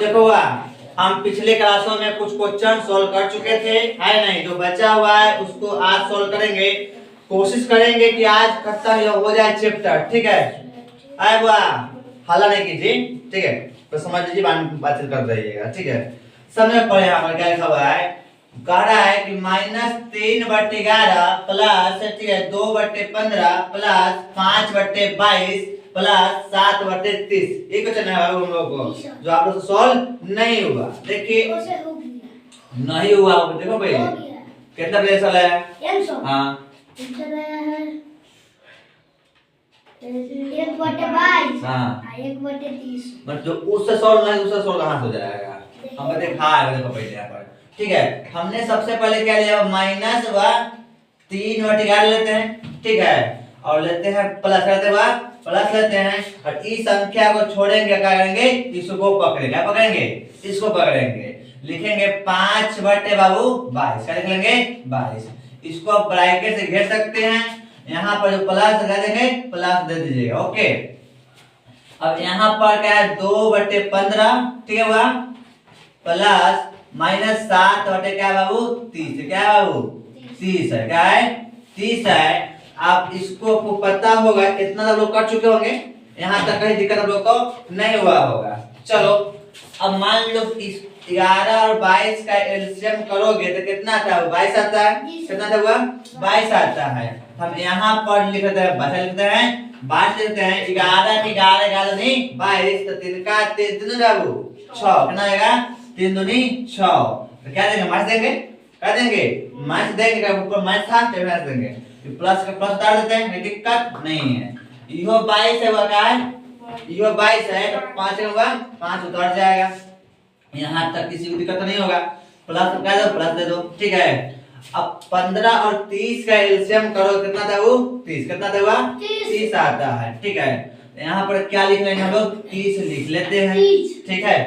देखो हुआ, हम पिछले क्लासों में कुछ क्वेश्चन सॉल्व कर चुके थे, है नहीं? जो बचा हुआ है उसको आज सॉल्व करेंगे। कोशिश करेंगे कि आज खत्म हो जाए चैप्टर, ठीक है? आए हुआ, हल्ला नहीं कीजिए, ठीक है? तो समझ लीजिए, बातचीत कर रहिएगा, ठीक है? समय पर यहाँ पर क्या लिखा हुआ है? कह रहा है कि -3/11 प्लस, ठीक है, 2/15 प्लस 5/22 प्लस 7/30। ये क्वेश्चन है हम लोग को, जो आप लोग सॉल्व नहीं हुआ। देखिए नहीं हुआ, देखो भाई कितना रेशल है। हाँ 1/22 हाँ, 1/30। मतलब जो उससे सॉल्व नहीं, उससे सॉल्व कहाँ से हो जाएगा? हम देखा है, देखो पहले यहाँ पर, ठीक है? हमने सबसे पहले क्या लिया? -3/11 लेते हैं, ठीक है? और लेते हैं प्लस, करते हुआ प्लस लेते हैं, और इस संख्या को छोड़ेंगे, क्या करेंगे? इसको पकड़ेंगे, क्या पकड़ेंगे? इसको पकड़ेंगे, लिखेंगे 5/22। क्या लिख लेंगे? 22। इसको आप ब्रैकेट से घेर सकते हैं, यहाँ पर जो प्लस लगा देंगे, प्लस दे दीजिएगा, ओके? अब यहाँ पर क्या है? 2/15, ठीक है हुआ, प्लस -7 क्या बाबू? 30। क्या है बाबू? 30 है। क्या है? 30 है। आप इसको आपको पता होगा, इतना आप लोग कर चुके होंगे, यहाँ तक कहीं दिक्कत आप लोग को नहीं हुआ होगा। चलो अब मान लो इस 11 और 22 का एलसीएम करोगे तो कितना आता है? 22 आता है। कितना था हुआ? 22 आता है। हम यहाँ पर लिखते हैं, बचा लिखते हैं, 22 लिखते हैं। 11 नहीं 22, तो 3 का 3 बाबू 6। कितना आएगा? 3 दूनी 6। तो क्या देंगे? माइनस देंगे, क्या देंगे? माइनस देंगे, ऊपर माइनस था तो माइनस देंगे, प्लस का प्लस उतार देते हैं, कोई दिक्कत नहीं है। यो 22 है, वो क्या है? यो 22 है, तो 5 होगा, 5 उतर जाएगा, यहाँ तक किसी को दिक्कत नहीं होगा। प्लस क्या दो? प्लस दे दो, ठीक है? अब 15 और 30 का एलसीएम करो, कितना था वो? 30। कितना था हुआ? 30 आता है, ठीक है? यहाँ पर क्या लिख लेंगे हम लोग? 30 लिख लेते हैं, ठीक है?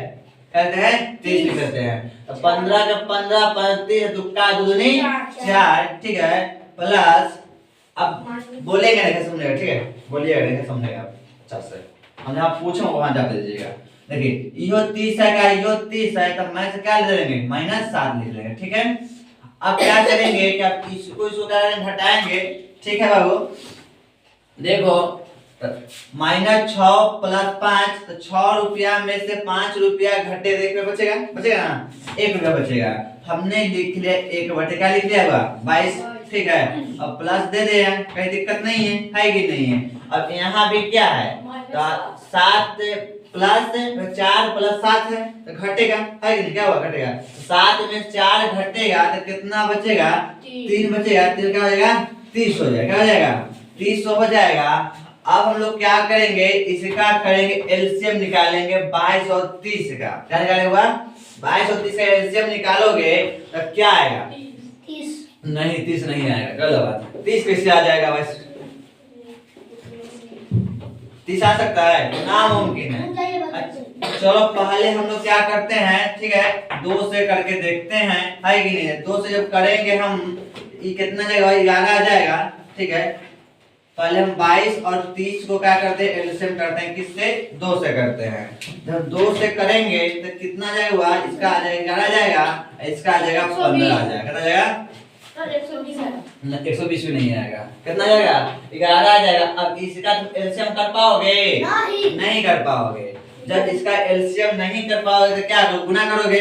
कहते हैं 30 लिख लेते हैं। तो 15 का 15 35 तुक्का दूनी 4, ठीक है? प्लस, अब बोलेंगे नहीं समझेगा, ठीक है? बोलिएगा नहीं समझेगा अच्छा से, हम जहाँ पूछो वहां जा दीजिएगा। देखिए यो 30 है, क्या यो 30 है, तब मैं से क्या ले लेंगे? -7 लिख लेंगे, ठीक है? अब क्या करेंगे कि आप इसको घटाएंगे, ठीक है बाबू? देखो -6 प्लस 5, तो 6 रुपया में से 5 रुपया घटे, 1 रुपया बचेगा, बचेगा ना? 1 रुपया बचेगा। हमने लिख लिया 1/, क्या लिख लिया हुआ? 22, ठीक है? अब प्लस दे दे, कहीं दिक्कत नहीं है कि नहीं है? अब यहाँ भी क्या है? तो 7 प्लस 4 प्लस 7 है, तो घटेगा, है कि नहीं? क्या हुआ? घटेगा। 7 में 4 घटेगा तो कितना बचेगा? 3 बचेगा। 3 क्या हो जाएगा? 30 हो जाएगा। क्या हो जाएगा? 30 हो जाएगा। अब हम लोग क्या करेंगे? इसका करेंगे एलसीएम निकालेंगे 22 और 30 का। क्या निकालेगा? 22 और 30 का एलसीएम निकालोगे तो क्या आएगा? 30 नहीं, 30 नहीं आएगा, गलत बात। 30 कैसे आ जाएगा? बस 30 आ सकता है? नामुमकिन है। चलो पहले हम लोग क्या करते हैं, ठीक है? 2 से करके देखते हैं, है कि नहीं? 2 से जब करेंगे हम, ये कितना जाएगा? 11 आ जाएगा, ठीक है? पहले हम 22 और 30 को क्या करते हैं? एलसीएम करते हैं, किससे? 2 से करते हैं। जब 2 से करेंगे तो कितना जाएगा? इसका आ जाएगा 11 जाएगा, इसका आ जाएगा 15 आ जाएगा। कितना जाएगा? 120 भी नहीं आएगा। कितना जाएगा? 11 आ जाएगा। अब इसका एलसीएम कर पाओगे? नहीं कर पाओगे। जब इसका एलसीएम नहीं कर पाओगे तो क्या करोगे? गुना करोगे,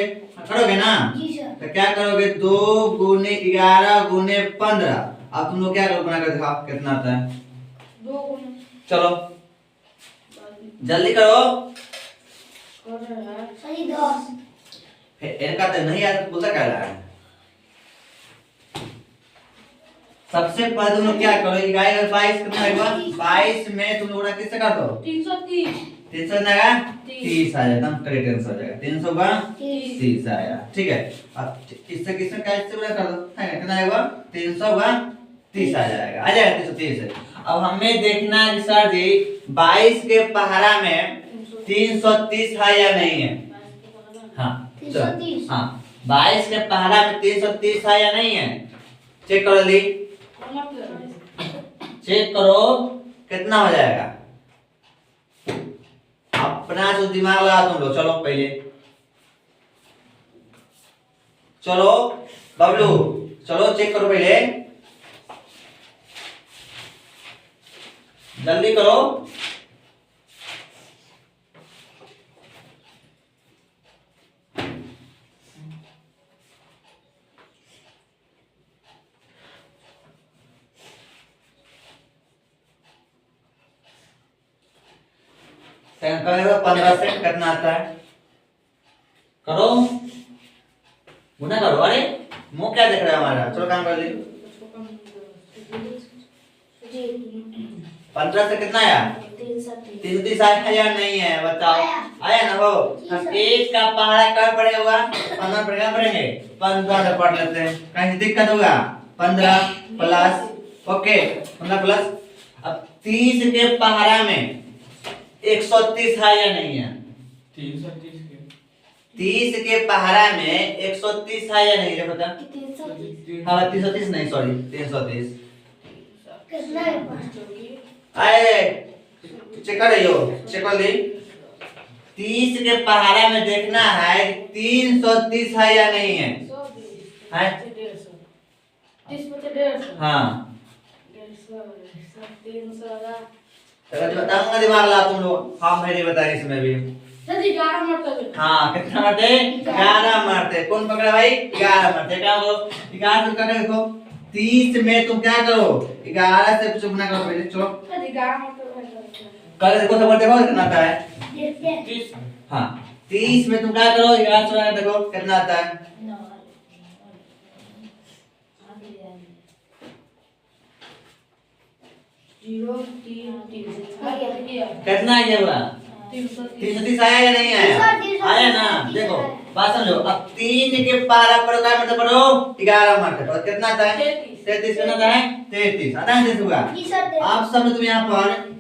करोगे ना? तो क्या करोगे? 2 × 11 × 15। अब तुम लोग क्या करोगे? गुना कर दिखाओ कितना आता है। 2 चलो जल्दी करो। सही 10। फिर इनका तो नहीं आता, बोलता क्या रहा है? सबसे पहले तुम लोग क्या करो? 22 कितना आएगा? 22 में तुम लोग किससे कर दो? 330 300 आएगा, 30 आ जाएगा, एकदम करेक्ट आंसर हो जाएगा। 300 का 30 आया, ठीक है? अब इससे किससे कैसे बड़ा कर दो, है कितना आएगा? 300 का 30 आ जाएगा, आ जाएगा 330। अब हमें देखना है सर जी 22 के पहाड़ा में 330 है या नहीं है? हाँ 330। हाँ 22 के पहाड़ा में 330 है या नहीं है? चेक करो ली, चेक करो कितना हो जाएगा। अपना जो दिमाग लगा तुम लोग। चलो पहले चलो बबलू, चलो चेक करो पहले, जल्दी करो। सेकंड करेगा 15 से कितना आता है? करो, गुना करो। अरे मुंह क्या देख रहा है हमारा? चलो काम कर ली। 15 से कितना आया? 330 आया नहीं है, बताओ। आया ना हो? हम एक का पहाड़ा कर पड़े हुआ 15 पढ़ेगा, पढ़ेंगे 15 से पढ़ लेते हैं, कहीं दिक्कत होगा? 15 प्लस, ओके 15 प्लस। अब 30 के पहाड़ा में 130 है या नहीं है? 30 के पहाड़ा में 130 है या नहीं? देखो तो। हाँ 330 नहीं, सॉरी 330। आए चेक कर रही हो? चेक कर ली। 30 के पहाड़ा में देखना है 330 है या नहीं है? है? हाँ बताऊंगा, दिमाग ला तुम लोग। हाँ मेरी बताए इसमें भी। हाँ कितना मारते? 11 मारते। कौन पकड़ा भाई? 11 मारते। क्या करो? 11 से करके देखो। 30 में तुम क्या करो? 11 से कुछ गुना करो पहले। चलो कर देखो, सब देखो कितना आता है। हाँ 30 में तुम क्या करो? 11 से देखो कितना आता है। 0 3 कितना आया हुआ? 330 आया या नहीं आया? आया ना? देखो बात समझो। अब 3 के पहाड़ा पर क्या मतलब पढ़ो? 11 मारते पर कितना आता है? 33 कितना आता है? 33 आता है। 33 होगा। आप सब तुम यहाँ पर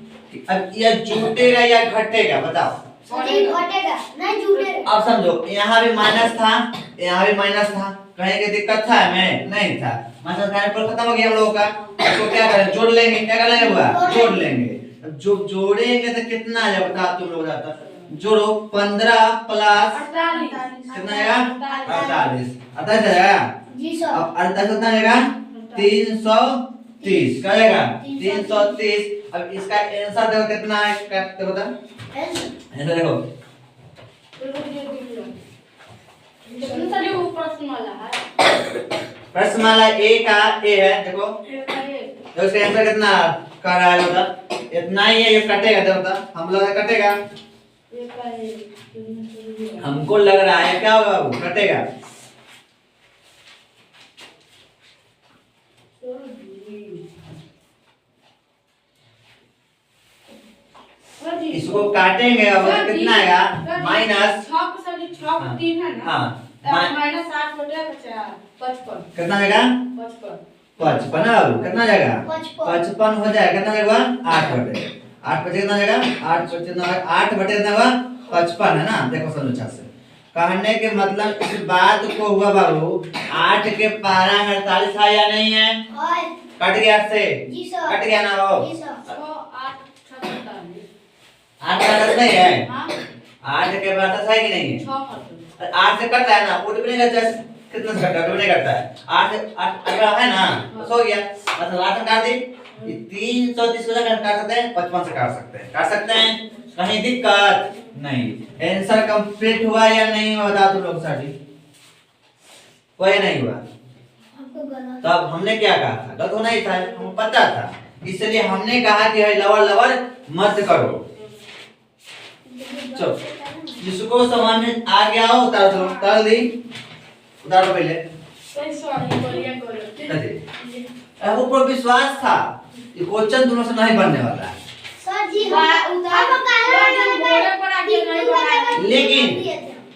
अब यह जुटेगा या घटेगा बताओ? घटेगा नहीं जुटेगा। अब समझो यहाँ भी माइनस था, यहाँ भी माइनस था, कहीं की दिक्कत था? में नहीं था। माइनस का पर खत्म हो गया हम लोगों का। तो क्या करें? जोड़ लेंगे। क्या कर लेंगे हुआ? जोड़ लेंगे। अब जो जोड़ेंगे तो कितना आ जाएगा बता तुम लोग? जाता जोड़ो 15 प्लस 48 कितना आएगा? 48 आता जाएगा। जी सर। अब 48 कितना आएगा? 330 क्या आएगा? 330। अब इसका आंसर देखो कितना है? देखो बता ऐसा देखो। प्रश्नमाला ए का ए है देखो। तो इसका आंसर कितना कर रहा है बता? इतना ही है, ये कटेगा देखो बता। हम लोग कटेगा, हमको लग रहा है क्या होगा बाबू? कटेगा। इसको काटेंगे अब कितना आएगा? माइनस 3 है ना? हाँ माइनस 8 हो गया 55 कितना आएगा? 55 ना बाबू? कितना जाएगा? 55 हो जाएगा। कितना जाएगा? 8 बटे 8 बचे कितना जाएगा? 8 बचे कितना? 8 बटे कितना हुआ? 55 है ना? देखो समझो अच्छा से। कहने के मतलब इस बात को हुआ बाबू 8 के पहाड़ा में 48 है या नहीं है? कट गया 8 से? जी सर। कट गया ना वो? जी सर। 8 का 10 नहीं है? हां 8 के बाद 10 है कि नहीं है? 6 8 से कट रहा है ना? उठ भी नहीं करता। कितना से कटता है? उठ नहीं करता है। 8 अगर है ना तो सो गया। मतलब 8 से काट दी। ये 330 को काट सकते हैं, 55 से काट सकते हैं। काट सकते हैं, कहीं दिक्कत नहीं। आंसर कंप्लीट हुआ या नहीं हुआ बता तुम लोग? साडी कोई नहीं हुआ। तब हमने क्या कहा था? गलत होना ही था, हमको पता था। इसलिए हमने कहा कि भाई लवर लवर मत करो। चलो जिसको समझ में आ गया हो उतार दो। उतार दी, उतारो पहले। ऊपर विश्वास था ये क्वेश्चन तुम लोग से नहीं बनने वाला है। सर जी लेकिन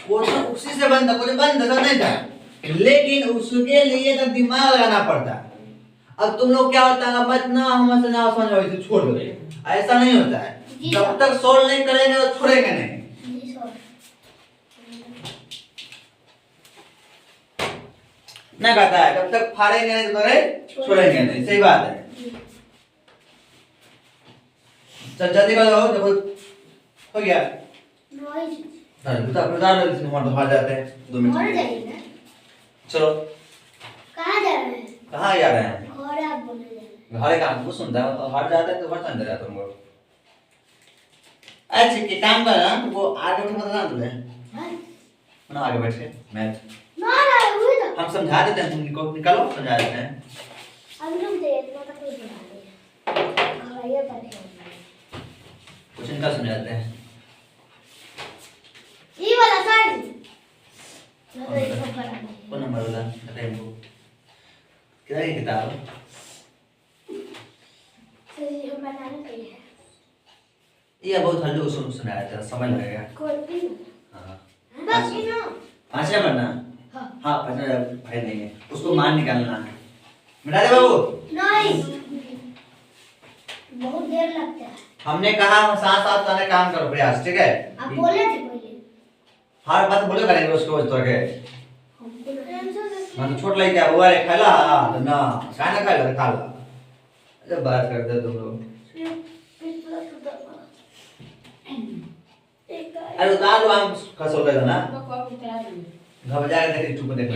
क्वेश्चन उसी से बनता, कुछ बनता नहीं था। लेकिन उसके लिए तो दिमाग लगाना पड़ता। अब तुम लोग क्या होता है मत ना हमसे ना समझ आओ इसे छोड़ दो, ऐसा नहीं होता है। जब तक सोल्व नहीं करेंगे तो छोड़ेंगे नहीं। ना कहता है जब तक फाड़ेंगे नहीं तो छोड़ेंगे नहीं। सही बात है। चल जल्दी करो देखो हो गया। उतार उतार इसमें तो हार जाते हैं 2 मिनट। चलो कहाँ जा रहे हैं? कहाँ जा रहे हैं? घर आप बोले जा रहे हैं। घर काम को सुनता है और हट जाता है तो बर्तन दे रहा तुमको। अच्छा कि काम कर ना वो आगे उठ मत ना तुझे हाँ? ना आगे बैठ के मैं ना ना हुई ना। हम समझा देते हैं, तुम निकालो समझा देते हैं। अभी तुम दे इतना तक कोई बना दे। घर आइए बैठे हो। कुछ इनका समझाते हैं। ये वाला साड़ी। मैं तो ये सब बना नहीं। कौन नंबर वाला बताइए हमको। किधर है किताब? सही हम बनाने के लिए। ये बहुत हल्लू सुनाया था, समझ लगेगा। कोई भी हाँ बस इनो। 5 नंबर ना? हाँ। हाँ 5 नंबर भाई नहीं है, उसको मान निकालना है। मिटा दे बाबू। नहीं। बहुत देर लगता है। हमने कहा साथ साथ ताने काम करो प्रयास, ठीक है? आप बोले थे पहले। हर बात बोले करेंगे उसको तो के। हमको टेंशन है। मैं तो छोट लड़का है, वो अरे खाला तो ना खाना खाला। जब बात करते तुम लोग। अरे उतार लो, हम खसो गए ना। घर जा के देख यूट्यूब पे देख।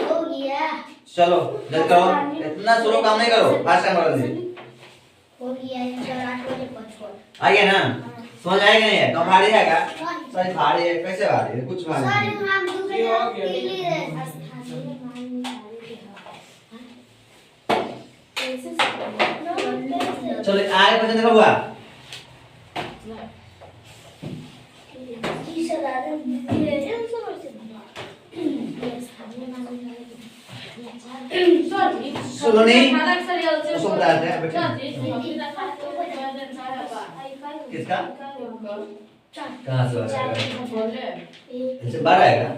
हो गया। चलो जल्दी करो, इतना स्लो काम नहीं करो, फास्ट काम करो जल्दी। हो गया ये 8 बजे पहुंच। आ गया ना? समझ आएगा नहीं है? कम भारी है क्या? सॉरी भारी है, कैसे भारी है? कुछ भारी सर नहीं। हम दूसरे के लिए चलो आगे क्वेश्चन देखो हुआ। सुनो नहीं उसको बताते हैं बेटा। किसका? कहाँ से आएगा? इससे 12 आएगा?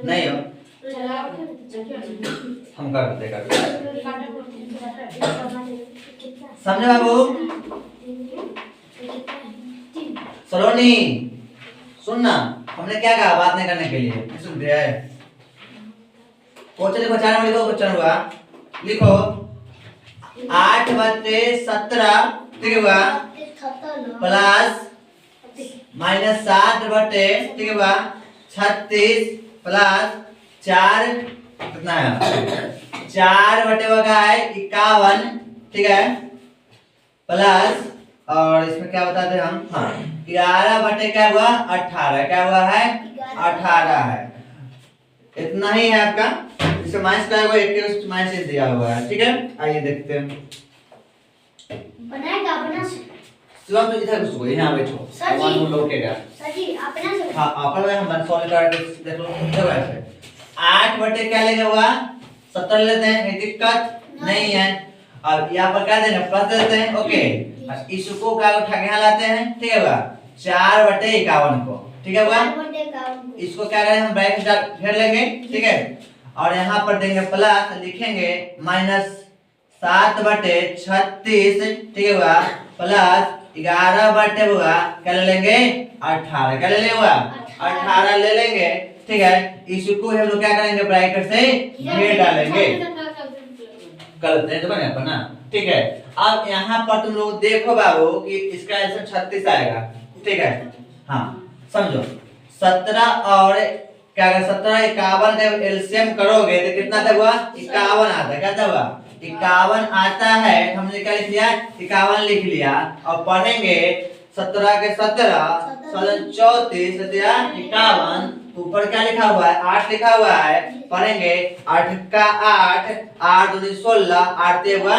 नहीं हो हम कर देगा। समझे बाबू? सलोनी सुनना, हमने क्या कहा बात नहीं करने के लिए? सुन दिया है। क्वेश्चन लिखो, 4 नंबर लिखो। क्वेश्चन हुआ लिखो 8/17 ठीक हुआ प्लस -7/, ठीक हुआ 36 प्लस 4 कितना है 4/, का है 51, ठीक है प्लस और इसमें क्या बताते हैं हम? हाँ 11/, क्या हुआ 18, क्या हुआ है 18 है। इतना ही है आपका। इससे माइनस का हुआ 81 माइनस दिया हुआ है, ठीक है। आइए देखते हैं बनाएगा अपना से। शिवम तो इधर घुस गए, यहाँ बैठो सर जी। वन लोकेगा। सर जी अपना से। हाँ अपन में हम सॉल्व करके देख लो इधर ऐसे 8/, क्या लेंगे हुआ 70 लेते हैं, कोई दिक्कत नहीं है। अब यहाँ पर क्या देंगे प्लस देते हैं, ओके। और इसको क्या उठा के यहाँ लाते हैं, ठीक है हुआ 4/51 को, ठीक है हुआ। इसको क्या करें हम ब्रैकेट घेर लेंगे, ठीक है। और यहाँ पर देंगे प्लस, लिखेंगे -7/36, ठीक है हुआ प्लस 11/, हुआ क्या ले लेंगे 18, क्या ले लेंगे हुआ 18 ले लेंगे, ठीक है। इसको हम लोग क्या करेंगे ब्रैकेट से घेर डालेंगे, गलत नहीं तो बने अपन ना, ठीक है। अब यहाँ पर तुम लोग देखो बाबू कि इसका आंसर 36 आएगा, ठीक है। हाँ समझो 17 और क्या अगर 17 51 का एलसीएम करोगे तो कितना तक हुआ 51 आता है, क्या था हुआ 51 आता है। हमने क्या लिख लिया 51 लिख लिया। और पढ़ेंगे 17 के 17 34 51, ऊपर क्या लिखा हुआ है 8 लिखा हुआ है। पढ़ेंगे 8 का 8 8 दूनी 16 8 ते हुआ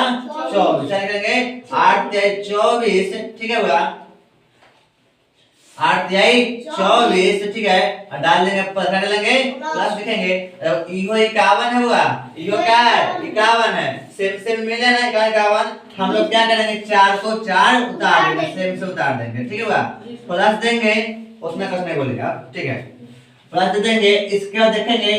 24, क्या लिखेंगे 8 ते 24, ठीक है हुआ 8 तिहाई 24, ठीक है। और डाल देंगे प्लस डालेंगे प्लस लिखेंगे। इहो 51 है हुआ, इहो क्या है 51 है, सेम सेम मिले ना 51। हम लोग क्या करेंगे 4 को 4 उतार देंगे, सेम से उतार देंगे, ठीक है हुआ प्लस देंगे, उसमें कुछ नहीं बोलेगा, ठीक है प्लस दे देंगे। इसके बाद देखेंगे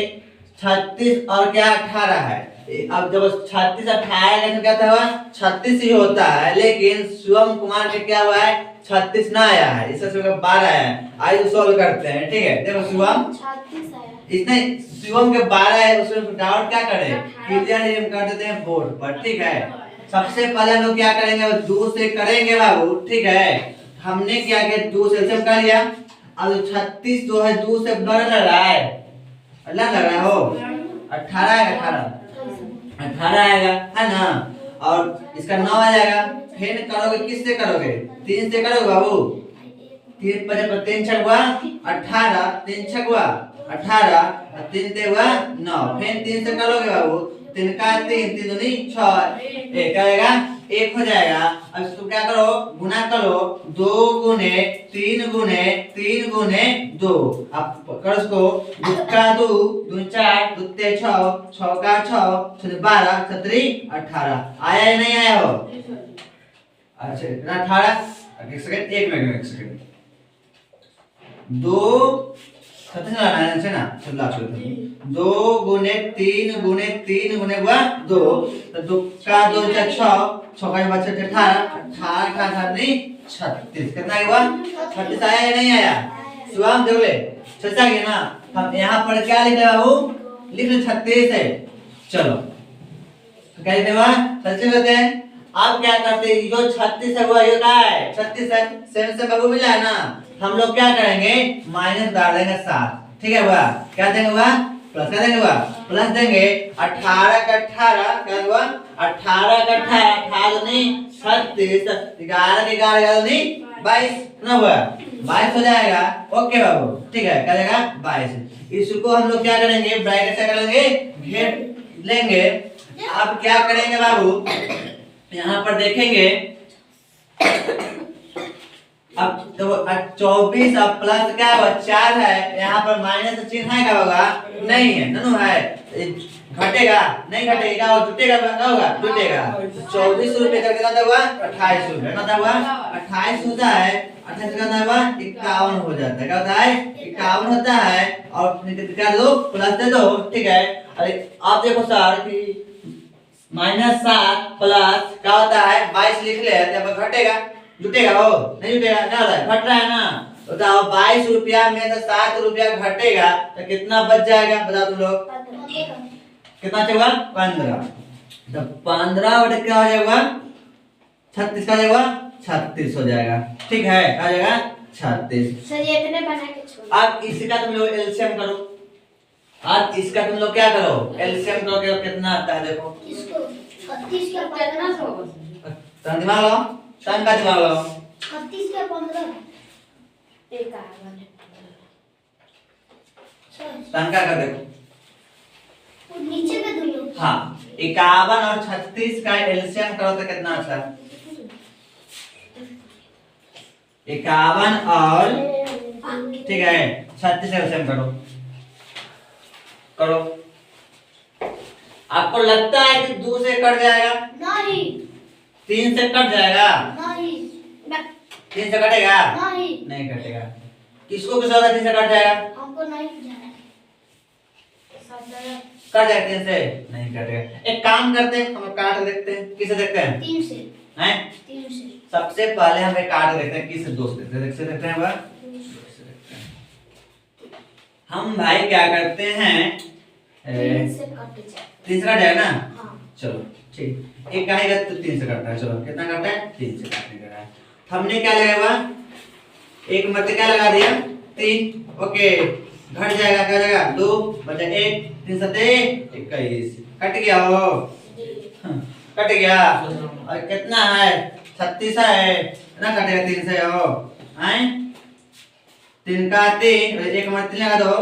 36 और क्या 18 है। अब जब 36 18 तो क्या था 36 ही होता है, लेकिन शिवम कुमार के क्या हुआ है 36 ना आया है, इससे 12 आया है। आइए सॉल्व करते हैं, ठीक है। देखो शिवम 36 आया। इसने शिवम के 12 है, उसमें डाउट क्या करें क्लियर हम कर देते हैं बोर्ड पर, ठीक है। सबसे पहले हम लोग क्या करेंगे 2 से करेंगे बाबू, ठीक है। हमने क्या किया, 2 से एलसीएम कर लिया। अब 36 जो है 2 से बड़ा लग रहा है, लग रहा हो 18 आएगा, 18 आएगा है ना। और इसका 9 आ जाएगा। फिर करोगे किससे करोगे, 3 से करोगे बाबू। 3 5 3 6 हुआ 18, 3 6 हुआ 18, 3 ते हुआ 9। फिर 3 से करोगे बाबू, 3 का 3, 3 दूनी 6, एक आएगा, 1 हो जाएगा। अब इसको क्या करो, गुना करो, 2 गुने 3 गुने 3 गुने 2। अब करो इसको, 2 का 2, 2 4, 2 ते 6, 6 का 6, 6 12, 17 18। आया या नहीं आया हो? अच्छा इतना 18, एक सेकंड, एक मिनट, एक सेकंड। 2 सत्य लगाना है ना, चलो आप चलो। 2 गुने 3 गुने 3 गुने हुआ 2, तो 2 का 2 6, 6 का बचा 18, 18 18 नहीं 36। कितना हुआ, 36 आया या नहीं आया? शिवम देख ले, सच आ गया ना। हम यहाँ पर क्या लिख रहे बाबू, लिख ले 36 है। चलो तो क्या लिखने हुआ, 36 लेते हैं। अब क्या करते हैं, जो 36 है वो ये क्या है, 36 है, 7 से बाबू मिला है ना। हम लोग क्या करेंगे, माइनस डाल देंगे 7, ठीक है हुआ। क्या देंगे हुआ, प्लस क्या देंगे हुआ, प्लस देंगे। 18 का 18 क्या हुआ, 18 का 18, 18 नहीं 36, 11 के 11 नहीं 22 ना हुआ, 22 हो जाएगा। ओके बाबू, ठीक है, क्या जाएगा 22। इसको हम लोग क्या करेंगे, ब्रैकेट से करेंगे, घेर लेंगे। अब क्या करेंगे बाबू, यहाँ पर देखेंगे। अब तो 24 अब प्लस क्या होगा 4 है, यहाँ पर माइनस चिन्ह है, क्या होगा, नहीं है, ननु है, घटेगा नहीं, घटेगा क्या होगा, जुटेगा, क्या होगा, जुटेगा। 24 रुपए का कितना हुआ, 28 रुपए ना हुआ, 28 होता है, 28 कितना हुआ 51 हो जाता है, क्या होता है 51 होता है। और क्या दो, प्लस दे दो, ठीक है। अरे आप देखो सर कि -7 प्लस क्या होता है 22 लिख ले, तब घटेगा, जुटेगा हो, नहीं जुटेगा, क्या होता है, घट रहा है ना। बताओ 22 रुपया में से 7 रुपया घटेगा तो कितना बच जाएगा, बताओ तुम लोग, कितना होगा 15। तो 15 बटे क्या हो जाएगा 36 का हो जाएगा 36 हो जाएगा, ठीक है, आ जाएगा 36। सर ये इतने बना के छोड़। अब इसका तुम लोग एलसीएम करो, अब इसका तुम लोग क्या करो, एलसीएम करोगे तो कितना आता है, देखो इसको 36 का 15 दिमाग लगाओ, टाइम का दिमाग लगाओ। 36 का 15 एक आएगा, टाइम का कर देखो, वो नीचे का दो। हाँ 51 और 36 का एलसीएम करो तो कितना आता है, 51 और ठीक है 36 एलसीएम करो, करो। आपको लगता है कि 2 से कट जाएगा, नहीं 3 से कट जाएगा, नहीं 3 से कटेगा, नहीं कटेगा। किसको किस होगा 3 से कट जाएगा, हमको नहीं जाना कट जाएगा 3 से, नहीं कटेगा। एक काम करते हैं, हम काट देखते हैं, किसे देखते हैं, 3 से, हैं 3 से। सबसे पहले हम एक काट देखते हैं, किसे 2 से देखते हैं बार। हम भाई क्या करते हैं, 3 से कट जाए, 3 से कट जाएगा ना, हाँ चलो ठीक। एक कहेगा तो 3 से कटता है, चलो कितना कटता है 3 से काटने का है। हमने क्या लगाया हुआ, एक मत क्या लगा दिया 3, ओके, घट जाएगा, क्या जाएगा 2 बचा 1, 3 7 21, कट गया हो, कट गया। और कितना है 36 है ना, कटेगा 3 से हो, हैं 3 का 3, एक मत 3 लगा दो,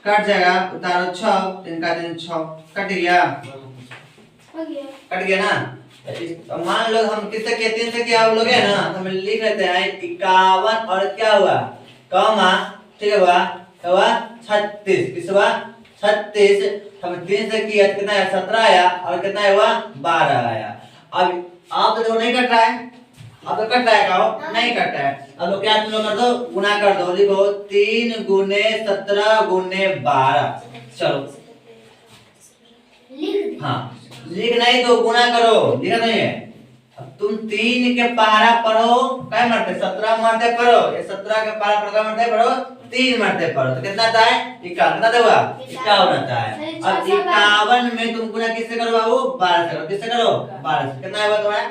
कट जाएगा, उतारो 6, 3 का 3 6, कट गया, हो गया, कट गया ना। तो मान लो हम किससे किया, 3 से किया हम लोग है ना, तो हम लिख लेते हैं 51 और क्या हुआ कॉमा, ठीक है हुआ, क्या हुआ 36, किस हुआ 36। हम 3 से किया कितना है 17 आया, और कितना हुआ 12 आया। अब आप तो नहीं कट रहा है, अब तो कट रहा है, कहो नहीं कट रहा है। अब लोग क्या तुम लोग कर दो, गुना कर दो, लिखो 3 गुने 17 गुने 12, चलो लिख हाँ लिख नहीं तो गुना करो, लिखा नहीं है। अब तुम 3 के पारा पढ़ो, क्या मरते 17 मरते पढ़ो, ये 17 के पारा पढ़ो क्या मरते पढ़ो 3 मरते पढ़ो, तो कितना आता है 51, कितना देगा 51 आता है। अब 51 में तुम गुना किससे करो बाबू 12 से करो, किससे करो 12 से, कितना है तुम्हारा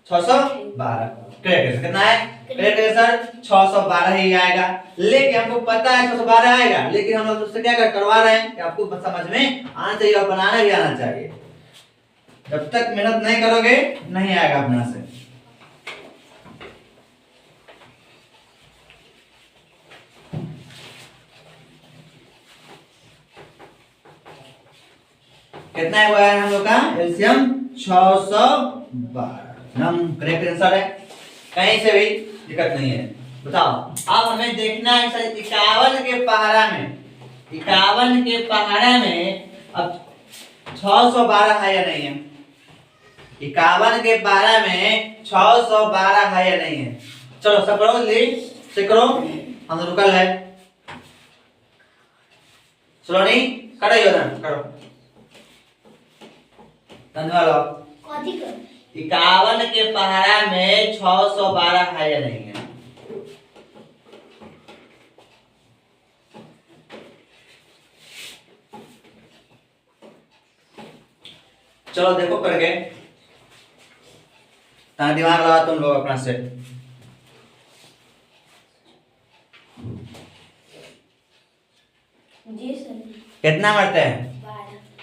612, करेक्ट, कितना है करेक्ट आंसर 612 ही आएगा। लेकिन हमको पता है 612 आएगा, लेकिन हम लोग उससे क्या करवा रहे हैं कि आपको समझ में आना चाहिए और बनाना भी आना चाहिए। जब तक मेहनत नहीं करोगे नहीं आएगा अपना से। कितना हुआ है हम लोग का एलसीएम 612 नम करेक्ट आंसर है, कहीं से भी दिक्कत नहीं है। बताओ अब हमें देखना है 51 के पहाड़ा में, 51 के पहाड़ा में अब 612 है या नहीं है। 51 के पहाड़ा में 612 है या नहीं है। चलो सब करो जल्दी से करो, हम रुकल है। चलो नहीं करो योगदान करो। धन्यवाद। 51 के पहाड़ा में 612 है या नहीं है। चलो देखो करके, दिमाग लगा तुम लोग अपना से। जी सर। कितना मरते हैं?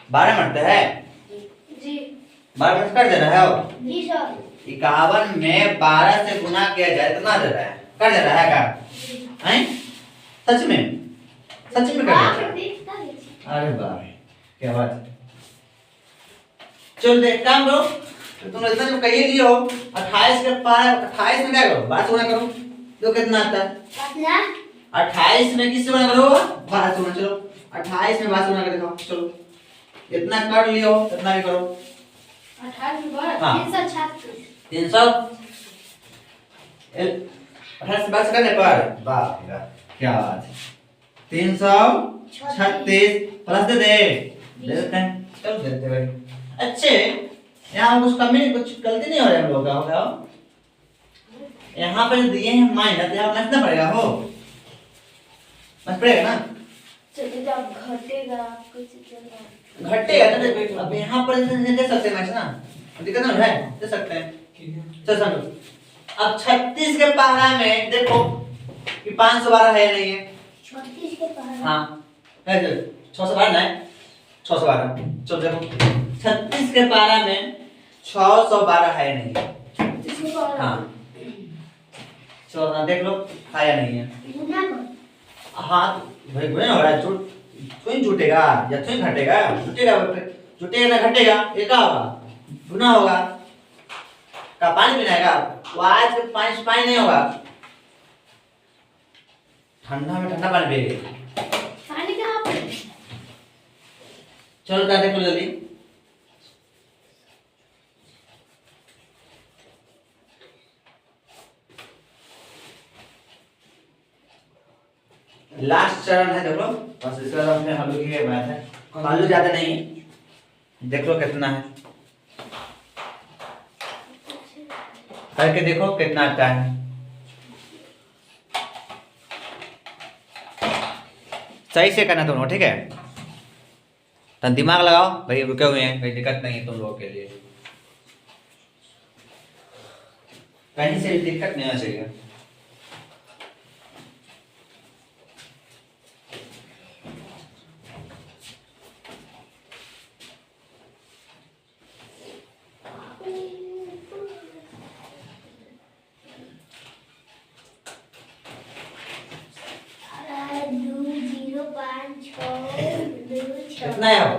12 मरते हैं। जी 12 मिनट कर दे रहा है। जी सर। 51 में 12 से गुना किया जाए कितना दे रहा है? कर दे रहा है क्या? हैं? सच में कर दे रहा है। अरे वाह क्या बात है। चल देख काम करो, तो तुम इतना जो कहिए लियो 28 के पार 28 में क्या करो? 12 से गुना करो, तो कितना आता है? 28 में किससे गुना करो? 12 से गुना। चलो 28 में 12 से गुना कर दिखाओ। चलो इतना कर लियो, इतना भी करो। 28 में 12 हाँ। 336 300 28 से 12 करने पर वाह क्या बात है। 336 प्लस दे देते हैं। चलो देते भाई। अच्छे यहाँ कुछ कमी कुछ गलती नहीं हो रहा है हम लोग का। होगा यहाँ पे जो दिए हैं माइनस, यहाँ मैथना पड़ेगा हो, मैथ पड़ेगा ना। चलिए जब घटेगा कुछ घटेगा ना, अब यहाँ पर दे सकते हैं मैथ ना, दिक्कत ना है, दे सकते हैं। चल समझो अब 36 के पहाड़ा में देखो कि 512 है या नहीं है। 36 के पहाड़ा हाँ है 612 ना, 612। चलो देखो 36 के पहाड़ा में 612 है या नहीं है। 36 के पहाड़ा हाँ चलो ना देख लो है या नहीं है। गुना कर। हाँ भाई गुना हो रहा है, क्यों छूटेगा या क्यों घटेगा? छूटेगा ना घटेगा, ये क्या होगा? गुना होगा। का पानी पीना है वो आज पानी पानी नहीं होगा, ठंडा में ठंडा पानी पिएंगे। पानी कहाँ पर? चलो क्या देखो जल्दी। लास्ट चरण है देख लो, बस इसके बाद हमने हल्लू की बात है। हल्लू ज्यादा नहीं, देख लो कितना है करके देखो कितना आता है। सही से करना दोनों, ठीक है। तो दिमाग लगाओ भाई, रुके हुए हैं, कोई दिक्कत नहीं है तुम लोगों के लिए, कहीं से भी दिक्कत नहीं आना चाहिए। कितना है वो?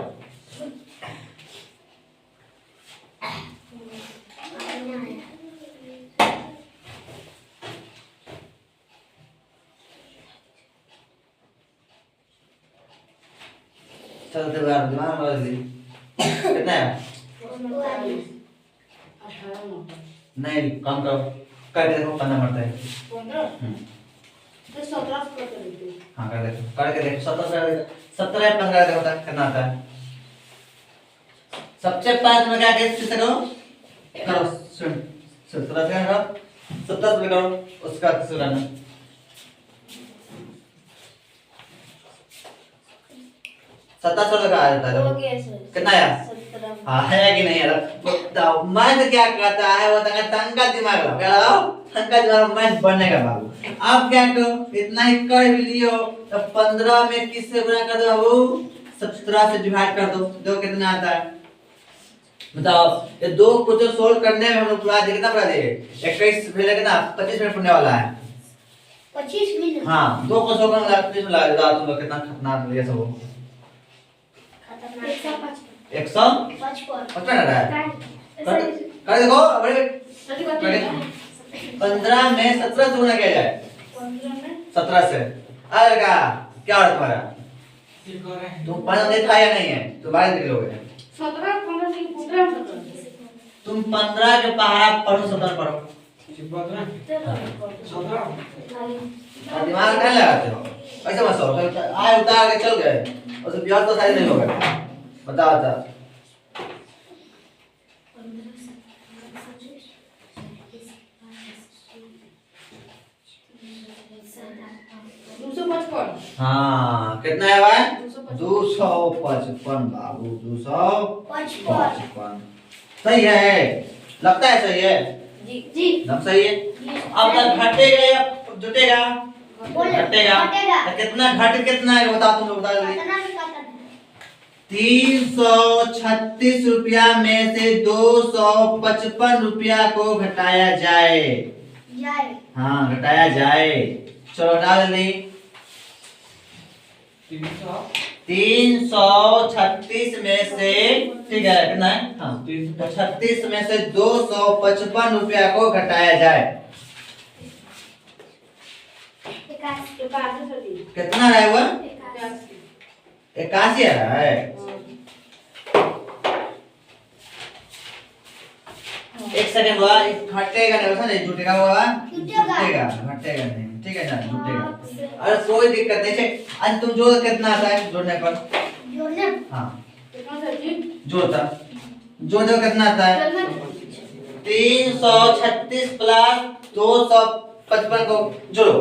चलते बार दिमाग लगा दी। कितना है? नहीं कम करो, करके देखो कितना पड़ता है। 15 तो 17 कर देते। हाँ कर देखो, करके देखो 17 या 15 देखो कितना आता है। सबसे पहले तुम्हें क्या कैसे करो करो सुन 17 से करो 17 से करो, उसका कैसे करना। 1700 लगा आ जाता है। हो गया सर। कितना आया? 17 है कि नहीं यार? बताओ मन क्या कहता है, वो तंग का दिमाग लगाओ, क्या लगाओ? तंग का दिमाग, मन बनेगा बाबू। अब क्या करो, इतना ही कर भी लियो तो 15 में किससे गुणा कर दो बाबू? 17 से डिवाइड कर दो, दो कितना आता है बताओ। ये दो को तो सोल्व करने में हम लोग पूरा कितना पूरा दे 21 मिनट कितना 25 मिनट पड़ने वाला है। 25 मिनट। हाँ, दो को सोल्व करने में 25 मिनट लगेगा। तुम लोग कितना खतरनाक ये सब हो। 155 आ रहा है। कर देखो बड़े 15 में 17 से गुणा किया जाए। 17 से अरे क्या हो तुम्हारा? तुम पढ़ा नहीं था या नहीं है? तुम्हारे निकलोगे 17 15 से पूरा 17। तुम 15 के पहाड़ा पढ़ो 17 पढ़ो। 17 दिमाग नहीं लगाते हो ऐसे मत सोचो। आए उतार के चल गए और ब्याज तो सारी नहीं होगा। बताओ था 255। हाँ कितना है भाई? 255 बाबू 255 सही है। लगता है सही है जी जी एकदम सही है। अब तक घटेगा या जुटेगा? घटेगा तो कितना घट कितना है बताओ तुम लोग बता जल्दी। 336 रुपया में से 255 रुपया को घटाया जाए। हाँ घटाया जाए। चलो घटा जल्दी। 336 में से ठीक है कितना है? हाँ 336 में से 255 रुपया को घटाया जाए। कितना रहा हुआ? 81 आ रहा है। एक सेकंड हुआ घटेगा नहीं वैसा नहीं जुटेगा हुआ जुटेगा घटेगा नहीं ठीक है ना जुटेगा। अरे कोई दिक्कत नहीं है। आज तुम जोड़ कितना आता है जोड़ने पर? हाँ जोड़ता जोड़ कितना आता है? 336 प्लस 255 को जोड़ो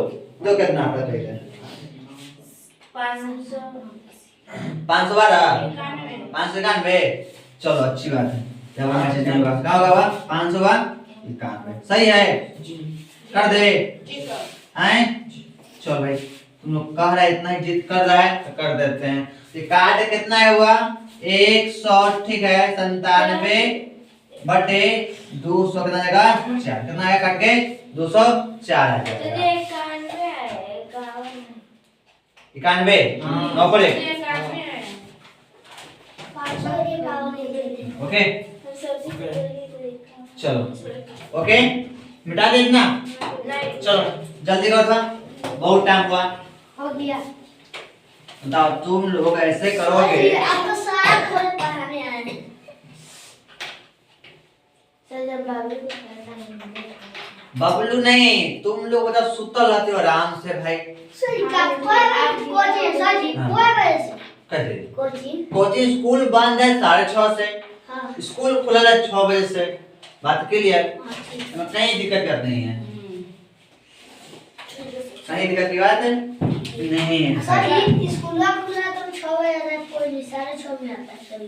दो कितना आता है? 591। चलो अच्छी बात है। क्या मैसेज नहीं होगा क्या होगा? 591 सही है कर दे हैं। चलो भाई तुम लोग कह रहे इतना ही जिद कर रहा है तो कर देते हैं। तो काट कितना है हुआ? 100 ठीक है 97 बटे 200 कितना आएगा? 4 कितना आएगा काट के? 204 आ जाएगा। 91 नौ पर ओके चलो ओके मिटा दे इतना। चलो जल्दी करो था बहुत टाइम हुआ। हो गया। बताओ तुम लोग ऐसे करोगे? आप तो साथ खोल पढ़ाने आए हैं। सर जब बाबू को पढ़ता है बबलू नहीं तुम लोग मतलब सुतल रहते हो आराम से भाई। सर का कोचिंग सर जी कोई बजे से कैसे? कोचिंग स्कूल बंद है 6:30 से। हाँ स्कूल खुला है 6 बजे से। बात क्लियर? कहीं दिक्कत कर नहीं है। कहीं दिक्कत की बात है नहीं है। सर स्कूल खुला तो 6 बजे आता है कोई नहीं 6:30 में आता है सर।